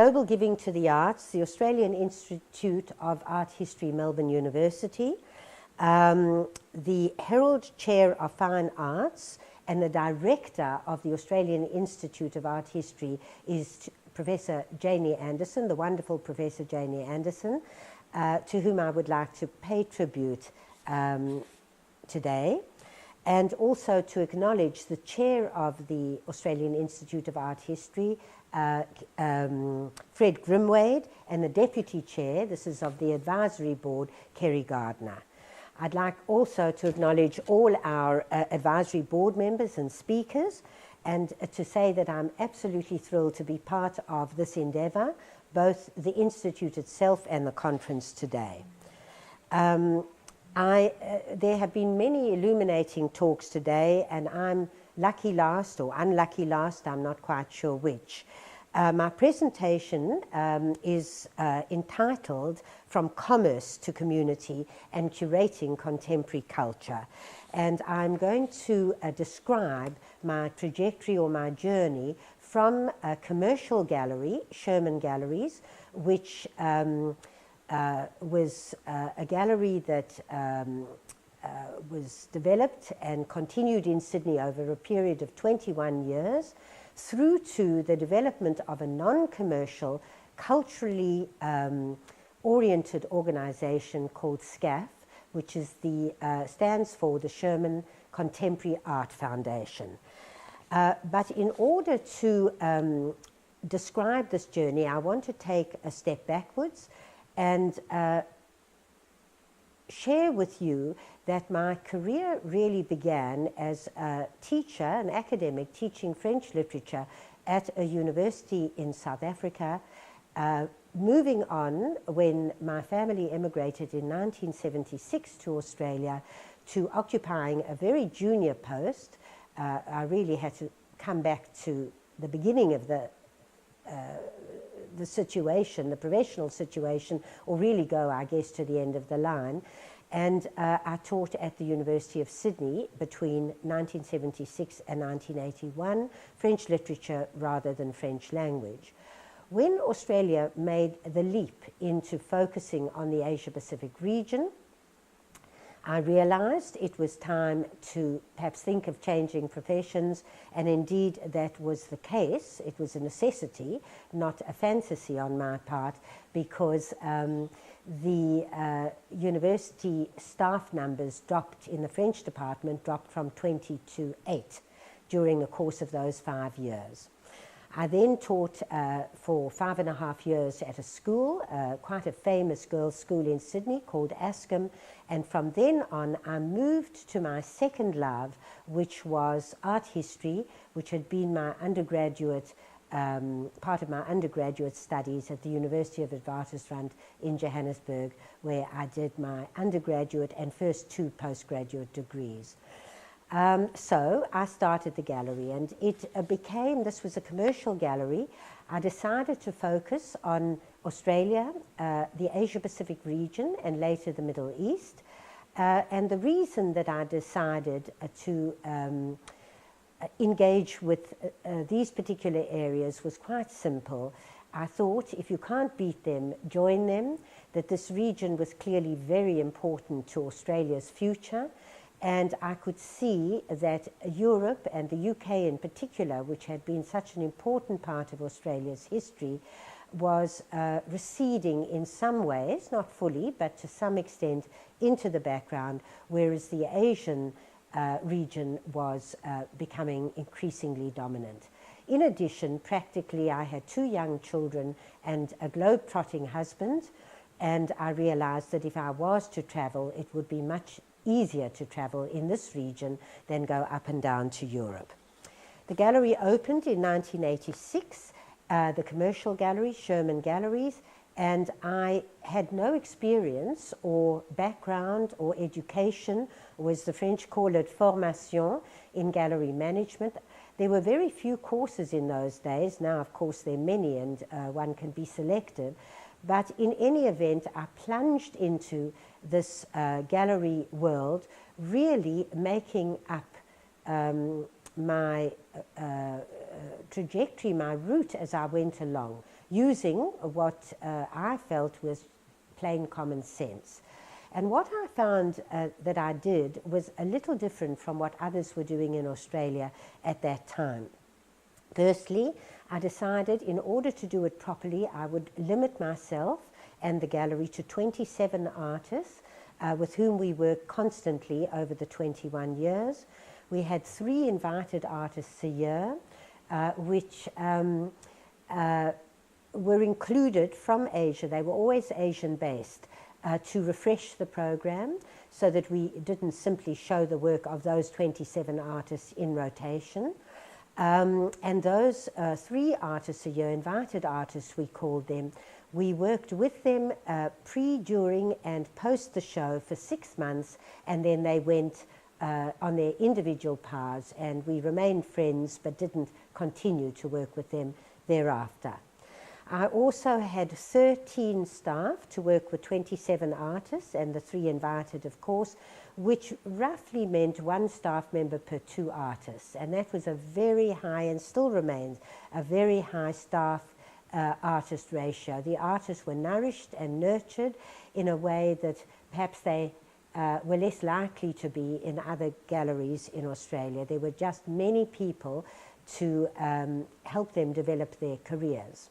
Global Giving to the Arts, the Australian Institute of Art History, Melbourne University, the Herald Chair of Fine Arts, and the Director of the Australian Institute of Art History is Professor Janie Anderson, the wonderful Professor Janie Anderson, to whom I would like to pay tribute today, and also to acknowledge the Chair of the Australian Institute of Art History, Fred Grimwade, and the Deputy Chair, this is of the Advisory Board, Kerry Gardner. I'd like also to acknowledge all our Advisory Board members and speakers, and to say that I'm absolutely thrilled to be part of this endeavour, both the Institute itself and the conference today. There have been many illuminating talks today, and I'm lucky last or unlucky last, I'm not quite sure which. My presentation is entitled From Commerce to Community and Curating Contemporary Culture. And I'm going to describe my trajectory or my journey from a commercial gallery, Sherman Galleries, which was a gallery that was developed and continued in Sydney over a period of 21 years, through to the development of a non-commercial, culturally oriented organisation called SCAF, which is stands for the Sherman Contemporary Art Foundation. But in order to describe this journey, I want to take a step backwards and share with you that my career really began as a teacher, an academic teaching French literature at a university in South Africa, moving on when my family emigrated in 1976 to Australia, to occupying a very junior post. I really had to come back to the beginning of the situation, the professional situation, or really go, I guess, to the end of the line. And I taught at the University of Sydney between 1976 and 1981, French literature rather than French language. When Australia made the leap into focusing on the Asia-Pacific region, I realized it was time to perhaps think of changing professions, and indeed that was the case. It was a necessity, not a fantasy on my part, because the university staff numbers dropped in the French department, dropped from 20 to 8 during the course of those 5 years. I then taught for 5.5 years at a school, quite a famous girls' school in Sydney called Ascombe, and from then on I moved to my second love, which was art history, which had been my undergraduate, part of my undergraduate studies at the University of Witwatersrand in Johannesburg, where I did my undergraduate and first 2 postgraduate degrees. So I started the gallery, and it became, this was a commercial gallery. I decided to focus on Australia, the Asia-Pacific region, and later the Middle East. And the reason that I decided to engage with these particular areas was quite simple. I thought if you can't beat them, join them, that this region was clearly very important to Australia's future. And I could see that Europe and the UK in particular, which had been such an important part of Australia's history, was receding in some ways, not fully, but to some extent into the background, whereas the Asian region was becoming increasingly dominant. In addition, practically I had 2 young children and a globe-trotting husband, and I realized that if I was to travel, it would be much easier to travel in this region than go up and down to Europe. The gallery opened in 1986, the commercial gallery, Sherman Galleries, and I had no experience or background or education, or as the French call it, formation, in gallery management. There were very few courses in those days. Now, of course, there are many, and one can be selective. But in any event, I plunged into this gallery world, really making up my trajectory, my route as I went along, using what I felt was plain common sense. And what I found that I did was a little different from what others were doing in Australia at that time. Firstly, I decided in order to do it properly, I would limit myself and the gallery to 27 artists with whom we worked constantly over the 21 years. We had 3 invited artists a year, which were included from Asia. They were always Asian-based to refresh the program so that we didn't simply show the work of those 27 artists in rotation. And those 3 artists a year, invited artists we called them, we worked with them pre, during and post the show for 6 months, and then they went on their individual paths, and we remained friends but didn't continue to work with them thereafter. I also had 13 staff to work with 27 artists and the 3 invited, of course, which roughly meant 1 staff member per 2 artists. And that was a very high, and still remains, a very high staff artist ratio. The artists were nourished and nurtured in a way that perhaps they were less likely to be in other galleries in Australia. There were just many people to help them develop their careers.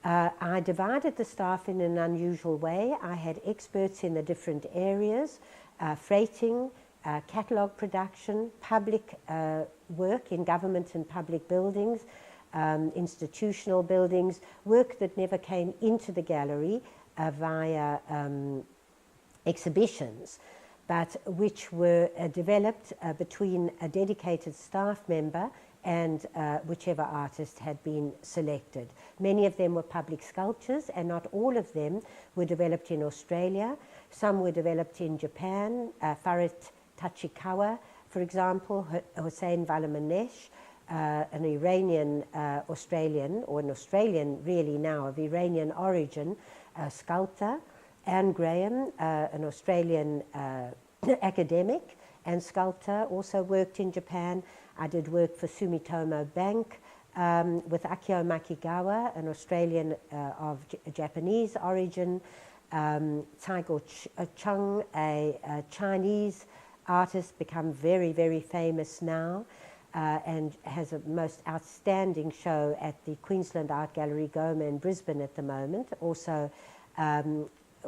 I divided the staff in an unusual way. I had experts in the different areas, freighting, catalogue production, public work in government and public buildings, institutional buildings, work that never came into the gallery via exhibitions, but which were developed between a dedicated staff member and whichever artist had been selected. Many of them were public sculptures, and not all of them were developed in Australia. Some were developed in Japan, Farit Tachikawa, for example, Hossein Valamanesh, an Iranian Australian, or an Australian really now of Iranian origin, sculptor. Anne Graham, an Australian academic and sculptor, also worked in Japan. I did work for Sumitomo Bank with Akio Makigawa, an Australian of Japanese origin, Taigo Chung, a Chinese artist, become very, very famous now, and has a most outstanding show at the Queensland Art Gallery Goma in Brisbane at the moment. Also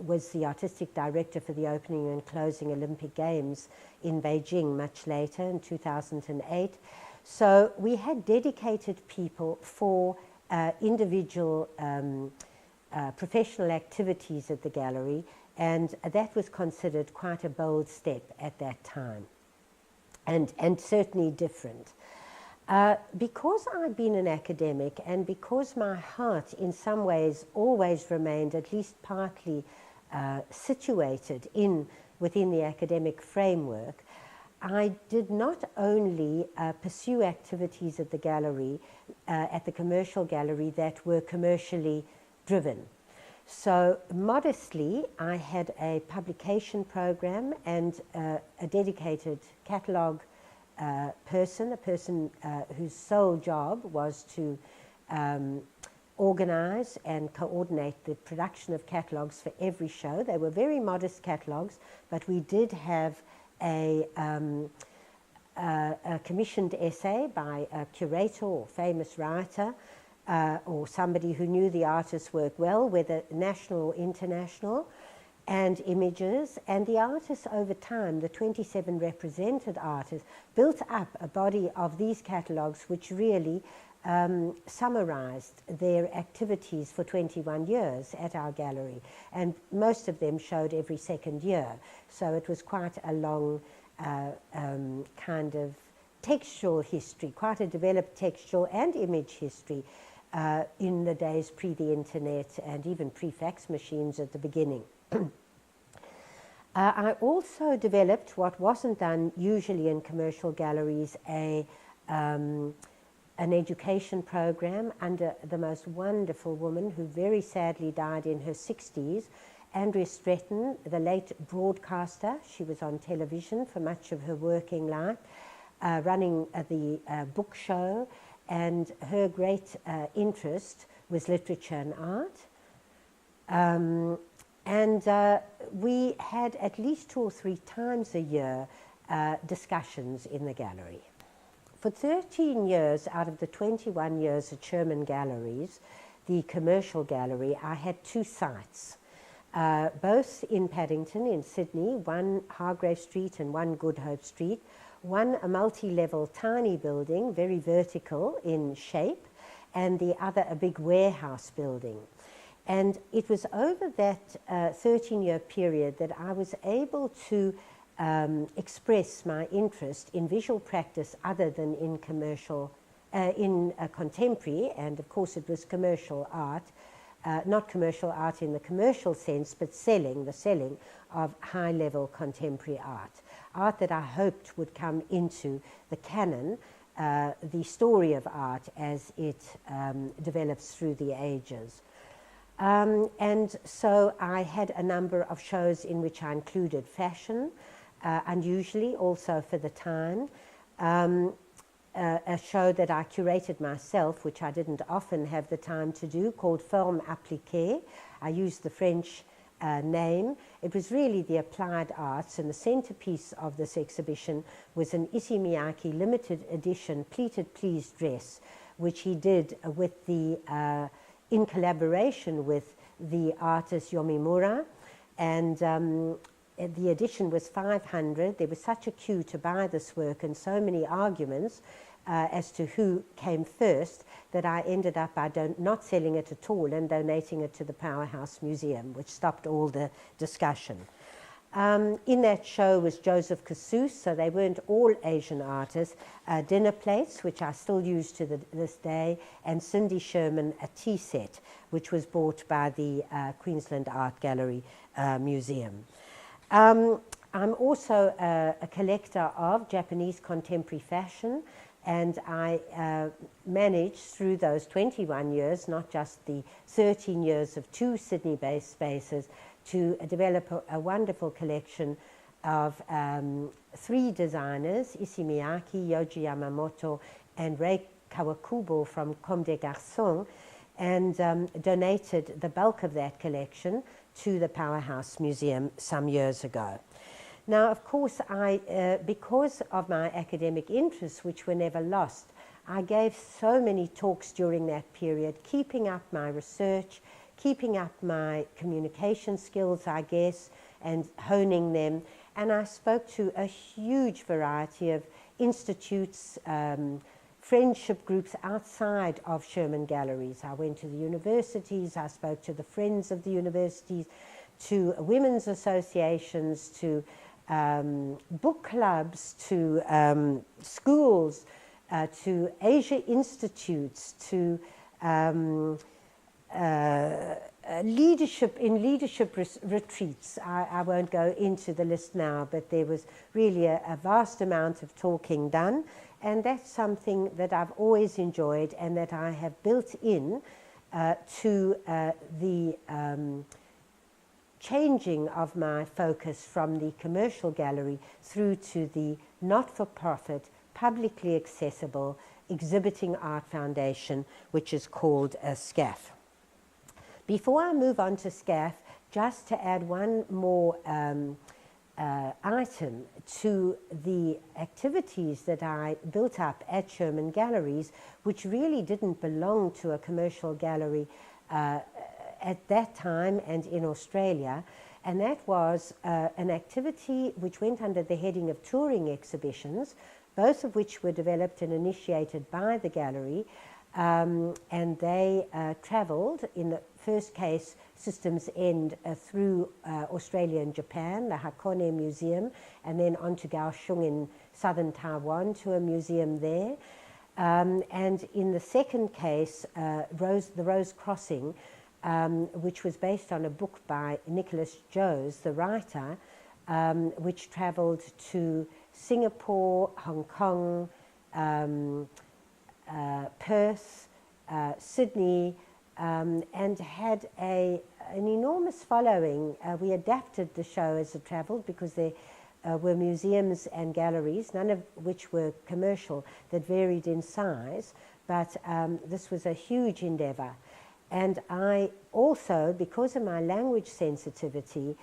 was the artistic director for the opening and closing Olympic Games in Beijing much later in 2008. So we had dedicated people for individual professional activities at the gallery, and that was considered quite a bold step at that time, and certainly different. Because I'd been an academic, and because my heart in some ways always remained at least partly situated within the academic framework, I did not only pursue activities at the gallery, at the commercial gallery, that were commercially driven. So modestly, I had a publication program and a dedicated catalogue person, a person whose sole job was to organize and coordinate the production of catalogues for every show. They were very modest catalogues, but we did have a commissioned essay by a curator or famous writer or somebody who knew the artist's work well, whether national or international, and images. And the artists over time, the 27 represented artists, built up a body of these catalogues which really summarized their activities for 21 years at our gallery, and most of them showed every second year. So it was quite a long kind of textual history, quite a developed textual and image history in the days pre the internet and even pre-fax machines at the beginning. I also developed what wasn't done usually in commercial galleries, an education program under the most wonderful woman who very sadly died in her 60s, Andrea Stretton, the late broadcaster. She was on television for much of her working life, running the book show and her great interest was literature and art. We had at least 2 or 3 times a year discussions in the gallery. For 13 years out of the 21 years at Sherman Galleries, the commercial gallery, I had 2 sites, both in Paddington in Sydney, one Hargrave Street and one Good Hope Street, one a multi-level tiny building, very vertical in shape, and the other a big warehouse building. And it was over that 13-year period that I was able to express my interest in visual practice other than in commercial, contemporary, and of course it was commercial art, not commercial art in the commercial sense, but the selling of high-level contemporary art that I hoped would come into the canon, the story of art as it develops through the ages. And so I had a number of shows in which I included fashion, unusually also for the time, a show that I curated myself, which I didn't often have the time to do, called Forme Appliquée. I used the French name. It was really the applied arts, and the centerpiece of this exhibition was an Issey Miyake limited edition pleated please dress, which he did with the in collaboration with the artist Yomimura, and the edition was 500. There was such a queue to buy this work and so many arguments as to who came first that I ended up by not selling it at all and donating it to the Powerhouse Museum, which stopped all the discussion. In that show was Joseph Cassous, so they weren't all Asian artists, dinner plates, which I still use to this day, and Cindy Sherman, a tea set, which was bought by the Queensland Art Gallery Museum. I'm also a collector of Japanese contemporary fashion, and I managed through those 21 years, not just the 13 years of 2 Sydney-based spaces, to develop a wonderful collection of 3 designers, Issey Miyake, Yohji Yamamoto, and Rei Kawakubo from Comme des Garçons, and donated the bulk of that collection to the Powerhouse Museum some years ago. Now, of course, because of my academic interests, which were never lost, I gave so many talks during that period, keeping up my research, keeping up my communication skills, I guess, and honing them. And I spoke to a huge variety of institutes, friendship groups outside of Sherman Galleries. I went to the universities, I spoke to the friends of the universities, to women's associations, to book clubs, to schools, to Asia institutes, to leadership retreats. I won't go into the list now, but there was really a vast amount of talking done, and that's something that I've always enjoyed and that I have built in to the changing of my focus from the commercial gallery through to the not-for-profit, publicly accessible exhibiting art foundation, which is called SCAF. Before I move on to SCAF, just to add one more item to the activities that I built up at Sherman Galleries, which really didn't belong to a commercial gallery at that time and in Australia, and that was an activity which went under the heading of touring exhibitions, both of which were developed and initiated by the gallery, and they travelled, in the first case, Systems End, through Australia and Japan, the Hakone Museum, and then on to Kaohsiung in southern Taiwan to a museum there. And in the second case, the Rose Crossing, which was based on a book by Nicholas Joes, the writer, which travelled to Singapore, Hong Kong, Perth, Sydney, and had an enormous following. We adapted the show as it travelled because there were museums and galleries, none of which were commercial, that varied in size, but this was a huge endeavor. And I also, because of my language sensitivity,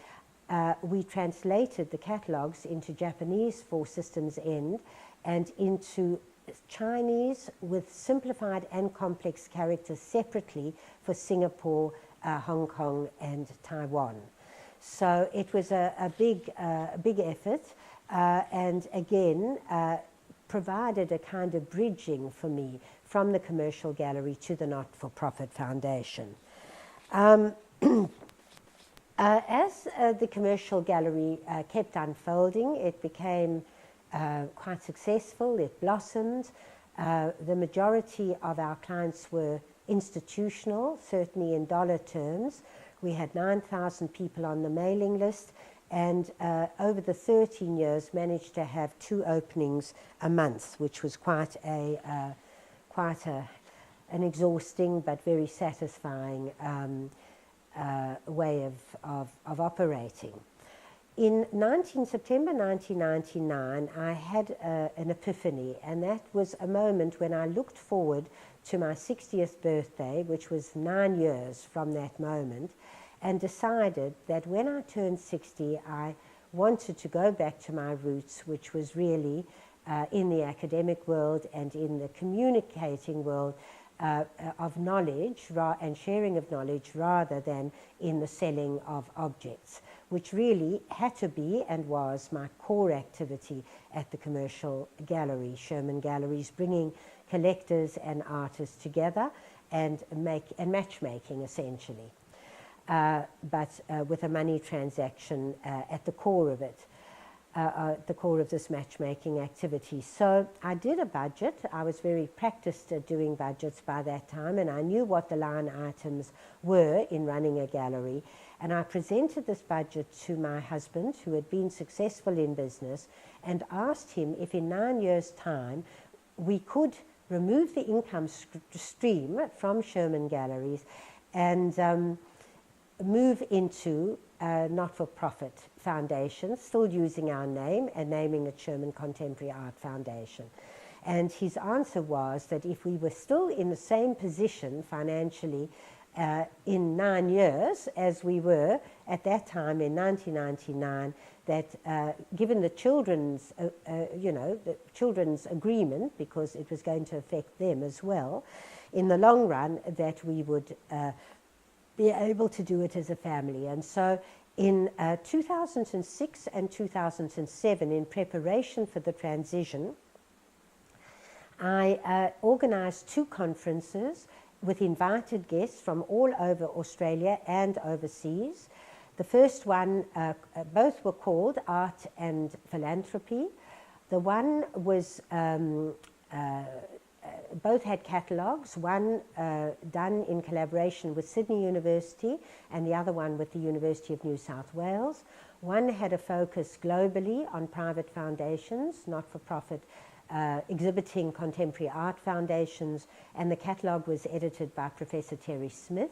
we translated the catalogues into Japanese for Systems End and into Chinese with simplified and complex characters separately for Singapore, Hong Kong and Taiwan. So it was a big effort, and again provided a kind of bridging for me from the commercial gallery to the not-for-profit foundation. As the commercial gallery kept unfolding, it became quite successful. It blossomed. The majority of our clients were institutional, certainly in dollar terms. We had 9,000 people on the mailing list, and over the 13 years managed to have 2 openings a month, which was quite an exhausting but very satisfying way of operating. In September 1999, I had an epiphany, and that was a moment when I looked forward to my 60th birthday, which was 9 years from that moment, and decided that when I turned 60, I wanted to go back to my roots, which was really in the academic world and in the communicating world of knowledge and sharing of knowledge, rather than in the selling of objects, which really had to be and was my core activity at the commercial gallery, Sherman Galleries, bringing collectors and artists together and matchmaking essentially, but with a money transaction at the core of it. The core of this matchmaking activity. So I did a budget. I was very practiced at doing budgets by that time, and I knew what the line items were in running a gallery. And I presented this budget to my husband, who had been successful in business, and asked him if in 9 years' time we could remove the income stream from Sherman Galleries and move into a not-for-profit foundation, still using our name and naming it Sherman Contemporary Art Foundation. And his answer was that if we were still in the same position financially in 9 years as we were at that time in 1999, that given the children's, the children's agreement, because it was going to affect them as well, in the long run, that we would be able to do it as a family. And so in 2006 and 2007, in preparation for the transition, I organized 2 conferences with invited guests from all over Australia and overseas. The first one, both were called Art and Philanthropy. The one was both had catalogues, one done in collaboration with Sydney University and the other one with the University of New South Wales. One had a focus globally on private foundations, not-for-profit exhibiting contemporary art foundations, and the catalogue was edited by Professor Terry Smith,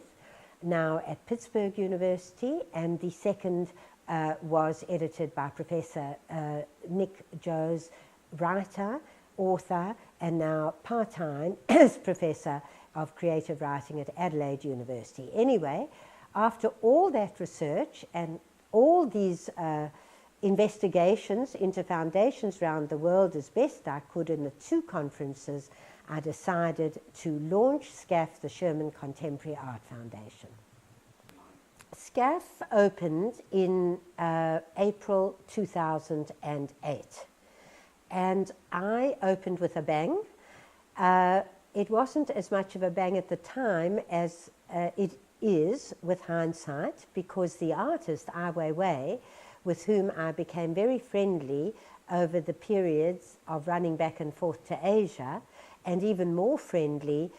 now at Pittsburgh University, and the second was edited by Professor Nick Joes, writer, author, and now part-time as Professor of Creative Writing at Adelaide University. Anyway, after all that research and all these investigations into foundations around the world as best I could in the 2 conferences, I decided to launch SCAF, the Sherman Contemporary Art Foundation. SCAF opened in April 2008. And I opened with a bang. It wasn't as much of a bang at the time as it is with hindsight, because the artist Ai Weiwei, with whom I became very friendly over the periods of running back and forth to Asia, and even more friendly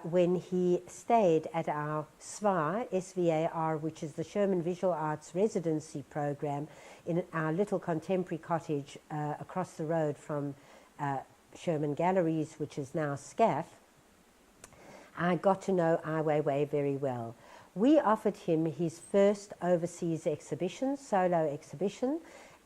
when he stayed at our SVAR, SVAR, which is the Sherman Visual Arts Residency Program, in our little contemporary cottage across the road from Sherman Galleries, which is now SCAF. I got to know Ai Weiwei very well. We offered him his first overseas exhibition, solo exhibition,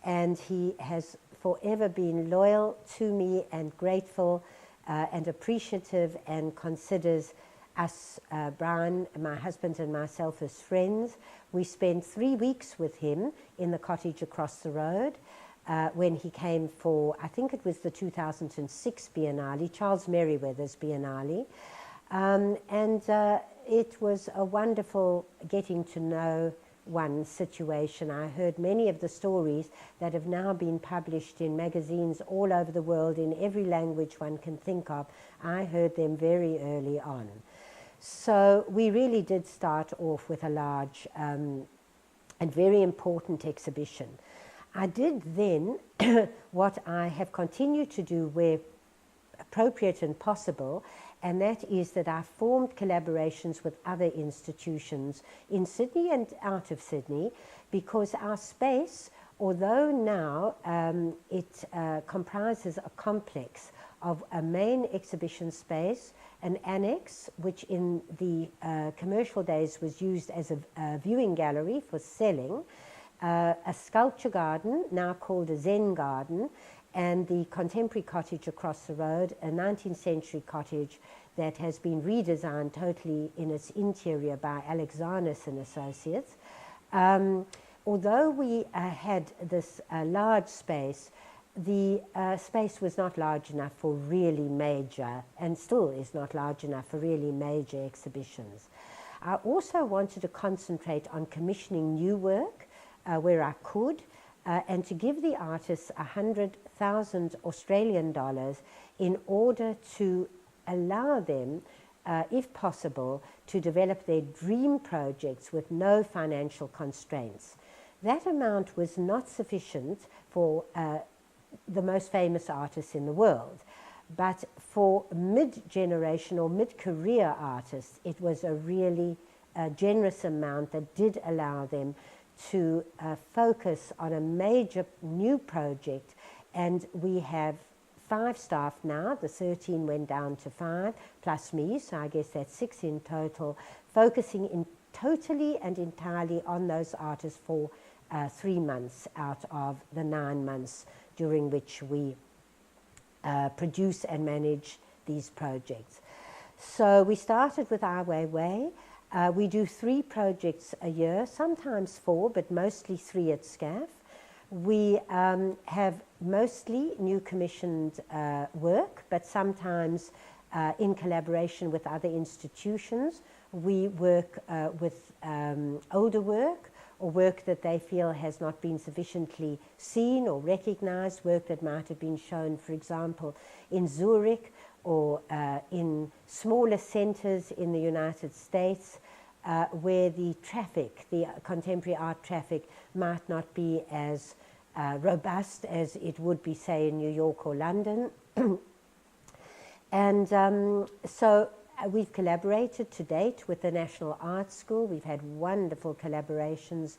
and he has forever been loyal to me and grateful and appreciative, and considers us, Brian, my husband and myself, as friends. We spent 3 weeks with him in the cottage across the road when he came for, I think it was the 2006 Biennale, Charles Merriweather's Biennale. It was a wonderful getting to know one situation. I heard many of the stories that have now been published in magazines all over the world in every language one can think of. I heard them very early on. So we really did start off with a large and very important exhibition. I did then what I have continued to do where appropriate and possible, and that is that I formed collaborations with other institutions in Sydney and out of Sydney, because our space, although now it comprises a complex of a main exhibition space, an annex, which in the commercial days was used as a viewing gallery for selling, a sculpture garden, now called a Zen garden, and the contemporary cottage across the road, a 19th century cottage that has been redesigned totally in its interior by Alexanis and Associates. Although we had this large space, the space was not large enough for really major, and still is not large enough for really major exhibitions. I also wanted to concentrate on commissioning new work where I could, and to give the artists 100,000 Australian dollars in order to allow them, if possible, to develop their dream projects with no financial constraints. That amount was not sufficient for the most famous artists in the world, but for mid-generation or mid-career artists, it was a really generous amount that did allow them to focus on a major new project. And we have 5 staff now. The 13 went down to 5 plus me, so I guess that's 6 in total, focusing totally and entirely on those artists for 3 months out of the 9 months during which we produce and manage these projects. So we started with Ai Weiwei. We do 3 projects a year, sometimes 4, but mostly 3 at SCAF. We have mostly new commissioned work, but sometimes in collaboration with other institutions. We work with older work, or work that they feel has not been sufficiently seen or recognized, work that might have been shown, for example, in Zurich or in smaller centers in the United States, where the traffic, the contemporary art traffic, might not be as robust as it would be, say, in New York or London. And so we've collaborated to date with the National Art School. We've had wonderful collaborations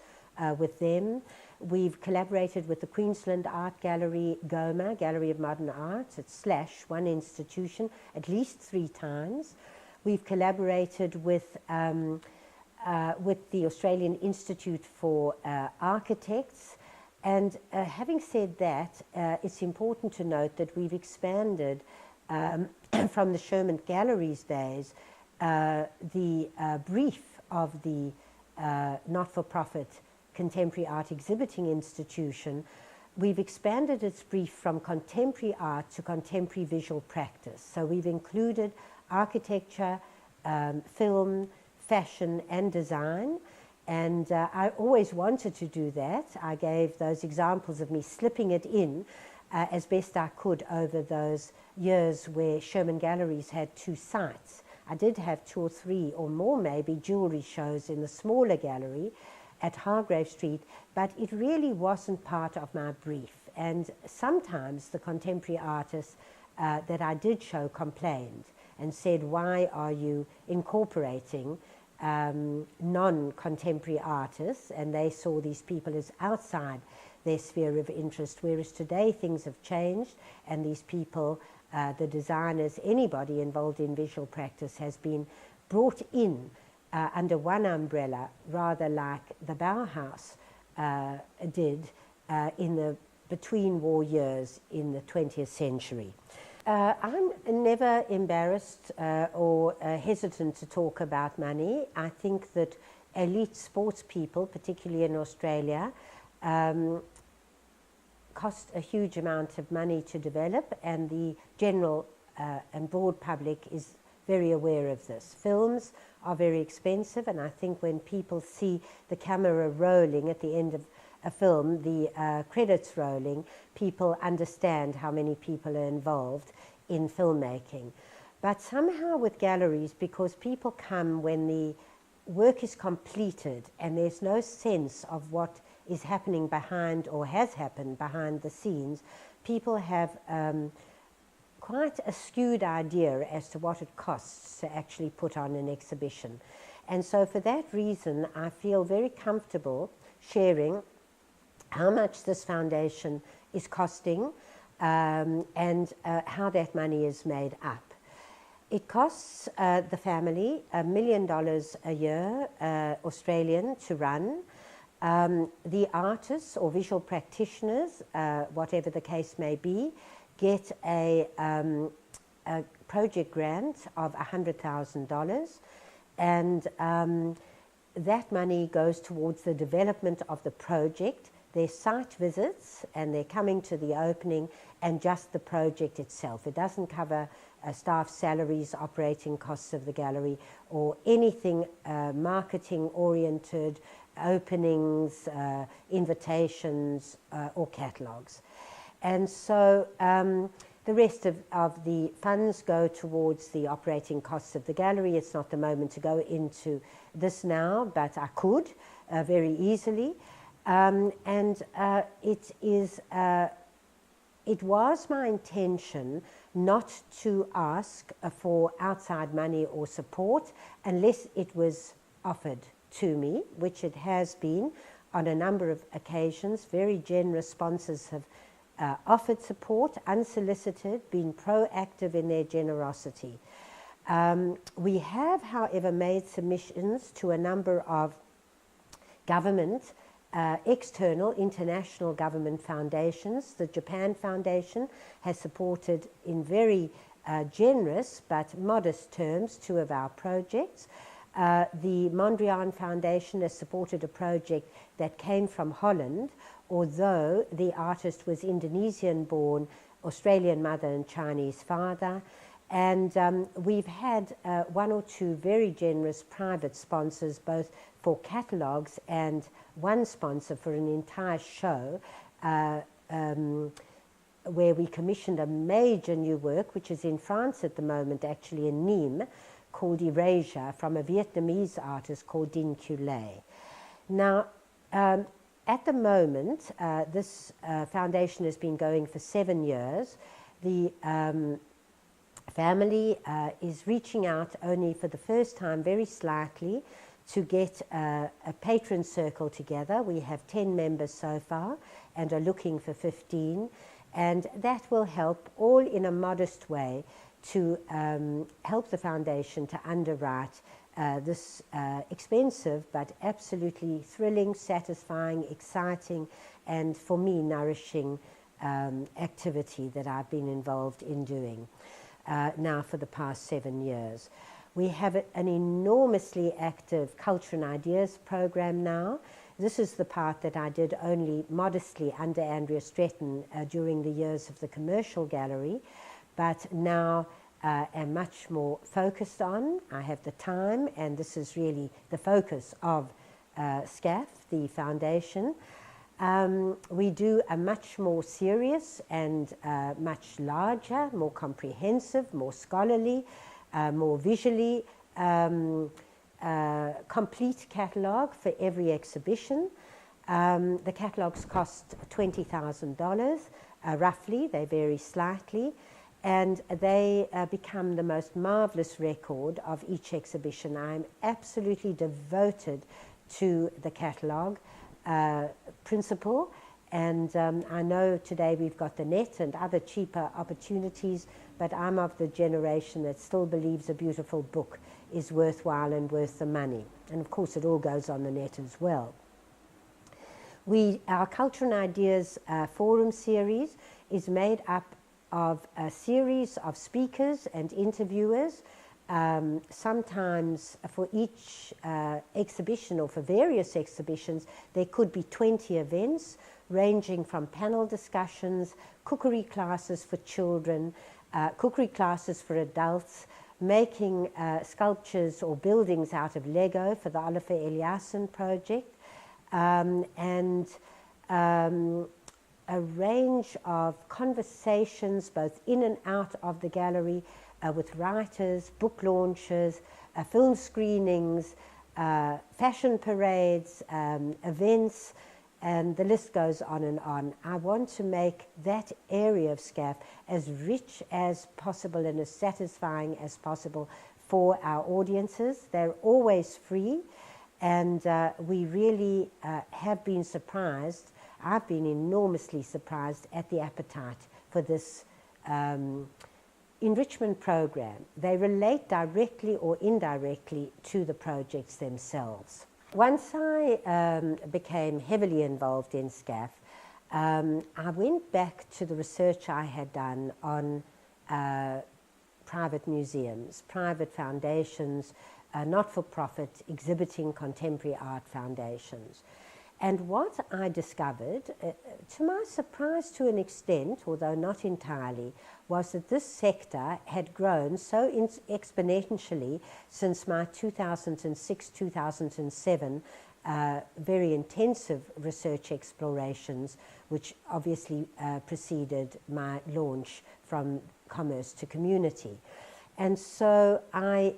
with them. We've collaborated with the Queensland Art Gallery, GOMA, Gallery of Modern Art. It's / one institution, at least 3 times. We've collaborated with the Australian Institute for Architects. And having said that, it's important to note that we've expanded from the Sherman Galleries days, the brief of the not-for-profit Contemporary Art Exhibiting Institution. We've expanded its brief from contemporary art to contemporary visual practice. So we've included architecture, film, fashion, and design. And I always wanted to do that. I gave those examples of me slipping it in as best I could over those years where Sherman Galleries had 2 sites. I did have 2 or 3 or more maybe jewelry shows in the smaller gallery at Hargrave Street, but it really wasn't part of my brief. And sometimes the contemporary artists that I did show complained and said, why are you incorporating non-contemporary artists? And they saw these people as outside their sphere of interest, whereas today things have changed and these people, the designers, anybody involved in visual practice has been brought in under one umbrella, rather like the Bauhaus did in the between war years in the 20th century. I'm never embarrassed or hesitant to talk about money. I think that elite sports people, particularly in Australia, cost a huge amount of money to develop, and the general and broad public is very aware of this. Films are very expensive, and I think when people see the camera rolling at the end of a film, the credits rolling, people understand how many people are involved in filmmaking. But somehow with galleries, because people come when the work is completed and there's no sense of what is happening behind or has happened behind the scenes, people have quite a skewed idea as to what it costs to actually put on an exhibition. And so for that reason, I feel very comfortable sharing how much this foundation is costing and how that money is made up. It costs the family $1 million a year, Australian, to run. The artists or visual practitioners, whatever the case may be, get a project grant of $100,000, and that money goes towards the development of the project, their site visits, and they're coming to the opening, and just the project itself. It doesn't cover staff salaries, operating costs of the gallery, or anything marketing oriented, openings, invitations, or catalogues. And so the rest of the funds go towards the operating costs of the gallery. It's not the moment to go into this now, but I could very easily. It was my intention not to ask for outside money or support unless it was offered to me, which it has been on a number of occasions. Very generous sponsors have offered support, unsolicited, been proactive in their generosity. We have, however, made submissions to a number of government, external, international government foundations. The Japan Foundation has supported in very generous but modest terms 2 of our projects. The Mondrian Foundation has supported a project that came from Holland, although the artist was Indonesian-born, Australian mother and Chinese father. And we've had 1 or 2 very generous private sponsors, both for catalogues and one sponsor for an entire show, where we commissioned a major new work, which is in France at the moment, actually in Nîmes, called Erasure, from a Vietnamese artist called Dinh Cu Lê. Now, at the moment, this foundation has been going for 7 years. The family is reaching out only for the first time, very slightly, to get a patron circle together. We have 10 members so far and are looking for 15, and that will help, all in a modest way, to help the foundation to underwrite this expensive but absolutely thrilling, satisfying, exciting, and for me nourishing activity that I've been involved in doing now for the past 7 years. We have an enormously active Culture and Ideas program now. This is the part that I did only modestly under Andrea Stretton during the years of the commercial gallery, but now am much more focused on. I have the time, and this is really the focus of SCAF, the foundation. We do a much more serious and much larger, more comprehensive, more scholarly, more visually complete catalogue for every exhibition. The catalogues cost $20,000 roughly. They vary slightly, and they become the most marvelous record of each exhibition. I'm absolutely devoted to the catalogue principle, and I know today we've got the net and other cheaper opportunities, but I'm of the generation that still believes a beautiful book is worthwhile and worth the money. And of course it all goes on the net as well. Our Culture and Ideas Forum series is made up of a series of speakers and interviewers. Sometimes for each exhibition or for various exhibitions, there could be 20 events ranging from panel discussions, cookery classes for children, cookery classes for adults, making sculptures or buildings out of Lego for the Oliver Eliasson project, and a range of conversations both in and out of the gallery with writers, book launches, film screenings, fashion parades, events, and the list goes on and on. I want to make that area of SCAF as rich as possible and as satisfying as possible for our audiences. They're always free, and we really have been surprised. I've been enormously surprised at the appetite for this enrichment program. They relate directly or indirectly to the projects themselves. Once I became heavily involved in SCAF, I went back to the research I had done on private museums, private foundations, not-for-profit exhibiting contemporary art foundations. And what I discovered, to my surprise to an extent, although not entirely, was that this sector had grown so exponentially since my 2006-2007 very intensive research explorations, which obviously preceded my launch from commerce to community. And so I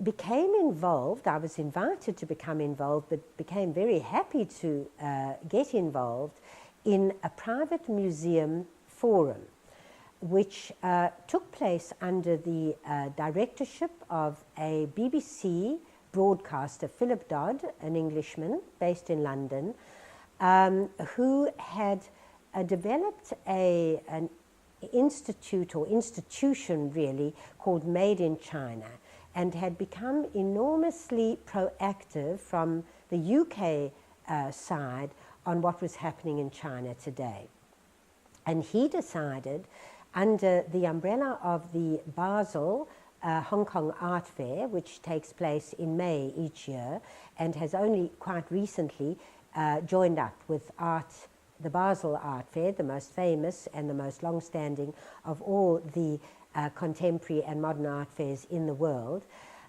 became involved. I was invited to become involved, but became very happy to get involved in a private museum forum, which took place under the directorship of a BBC broadcaster, Philip Dodd, an Englishman based in London, who had developed an institute or institution really called Made in China, and had become enormously proactive from the UK side on what was happening in China today. And he decided, under the umbrella of the Basel Hong Kong Art Fair, which takes place in May each year, and has only quite recently joined up with the Basel Art Fair, the most famous and the most long-standing of all the contemporary and modern art fairs in the world.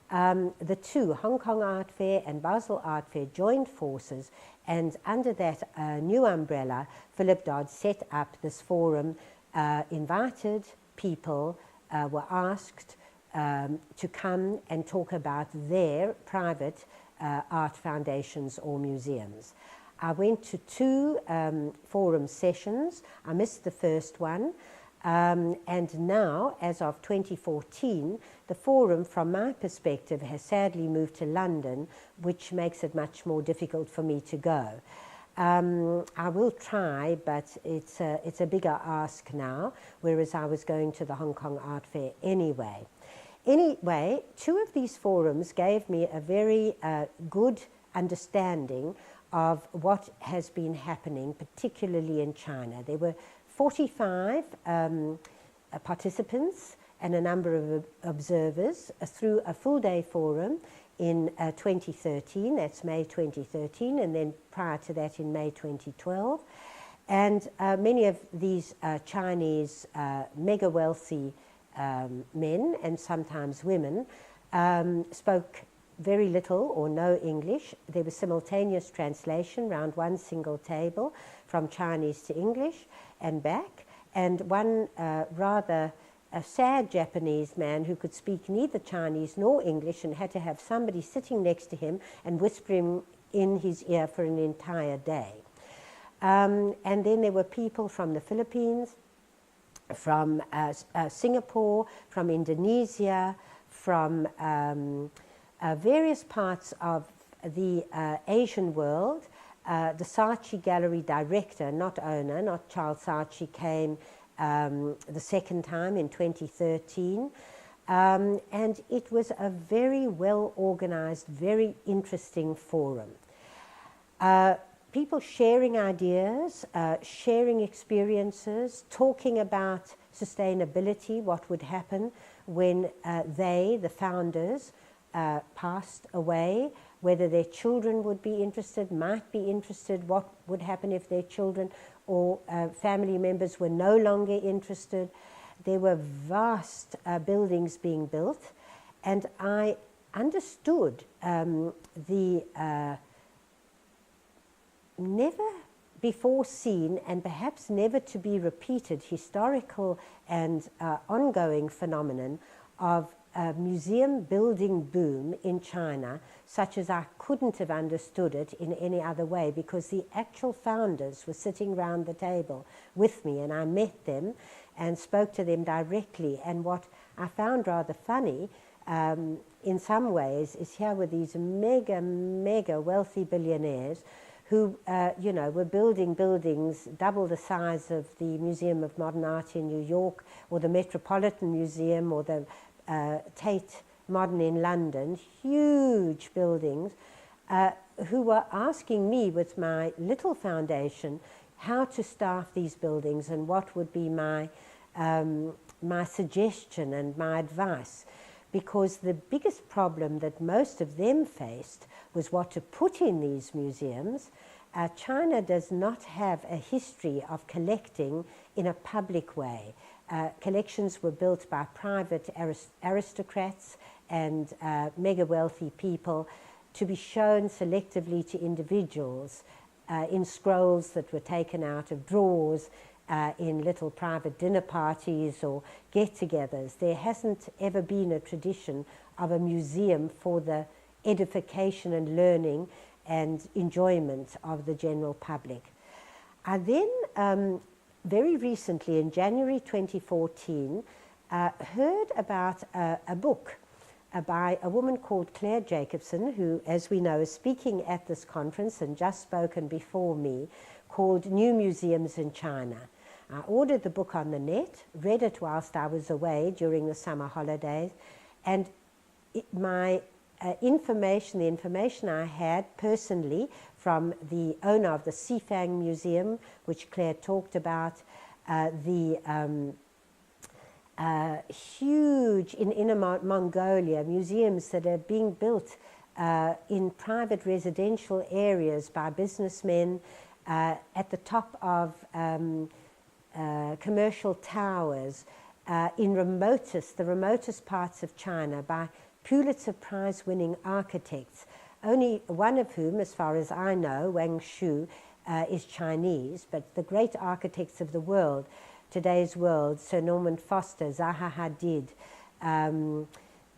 The two, Hong Kong Art Fair and Basel Art Fair, joined forces, and under that new umbrella, Philip Dodd set up this forum. Invited people were asked to come and talk about their private art foundations or museums. I went to two forum sessions. I missed the first one. And now, as of 2014, the forum, from my perspective, has sadly moved to London, which makes it much more difficult for me to go. I will try, but it's a bigger ask now, whereas I was going to the Hong Kong Art Fair anyway. Anyway, two of these forums gave me a very good understanding of what has been happening, particularly in China. There were 45 participants and a number of observers through a full-day forum in 2013, that's May 2013, and then prior to that in May 2012. And many of these Chinese mega wealthy men and sometimes women spoke very little or no English. There was simultaneous translation around one single table from Chinese to English and back, and one rather sad Japanese man who could speak neither Chinese nor English and had to have somebody sitting next to him and whispering in his ear for an entire day. And then there were people from the Philippines, from Singapore, from Indonesia, from various parts of the Asian world. The Saatchi Gallery director, not owner, not Charles Saatchi, came the second time in 2013. And it was a very well organized, very interesting forum. people sharing ideas, sharing experiences, talking about sustainability, what would happen when they, the founders, passed away, whether their children would be interested, might be interested, what would happen if their children or family members were no longer interested. There were vast buildings being built, and I understood the never before seen and perhaps never to be repeated historical and ongoing phenomenon of a museum building boom in China, such as I couldn't have understood it in any other way, because the actual founders were sitting round the table with me, and I met them and spoke to them directly. And what I found rather funny in some ways is here were these mega wealthy billionaires who you know, were building buildings double the size of the Museum of Modern Art in New York, or the Metropolitan Museum, or the Tate Modern in London, huge buildings, who were asking me with my little foundation how to staff these buildings and what would be my, my suggestion and my advice. Because the biggest problem that most of them faced was what to put in these museums. China does not have a history of collecting in a public way. Collections were built by private aristocrats and mega wealthy people to be shown selectively to individuals in scrolls that were taken out of drawers, in little private dinner parties or get-togethers. There hasn't ever been a tradition of a museum for the edification and learning and enjoyment of the general public. I then, very recently, in January 2014, heard about a book by a woman called Claire Jacobson, who, as we know, is speaking at this conference and just spoken before me, called New Museums in China. I ordered the book on the net, read it whilst I was away during the summer holidays, and the information I had personally from the owner of the Xifang Museum, which Claire talked about, the huge, in Inner Mongolia, museums that are being built in private residential areas by businessmen at the top of commercial towers in the remotest parts of China by Pulitzer Prize-winning architects, only one of whom, as far as I know, Wang Shu, is Chinese, but the great architects of the world, today's world, Sir Norman Foster, Zaha Hadid,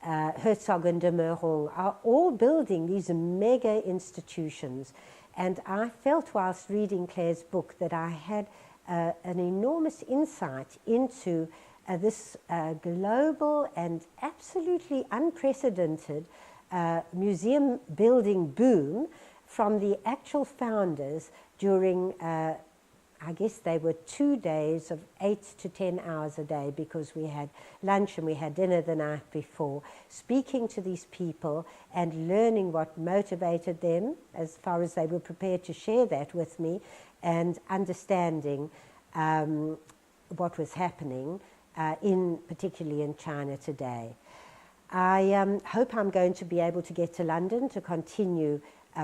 Herzog and de Meuron, are all building these mega institutions. And I felt whilst reading Claire's book that I had an enormous insight into this global and absolutely unprecedented museum building boom from the actual founders during, I guess they were 2 days of 8 to 10 hours a day, because we had lunch and we had dinner the night before, speaking to these people and learning what motivated them as far as they were prepared to share that with me, and understanding what was happening, particularly in China today. I hope I'm going to be able to get to London to continue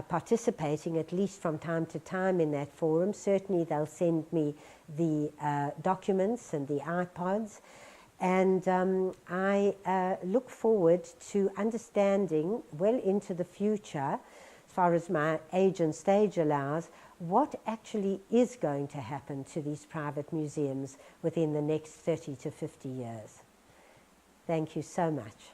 participating, at least from time to time, in that forum. Certainly they'll send me the documents and the iPods, and I look forward to understanding well into the future, as far as my age and stage allows, what actually is going to happen to these private museums within the next 30 to 50 years. Thank you so much.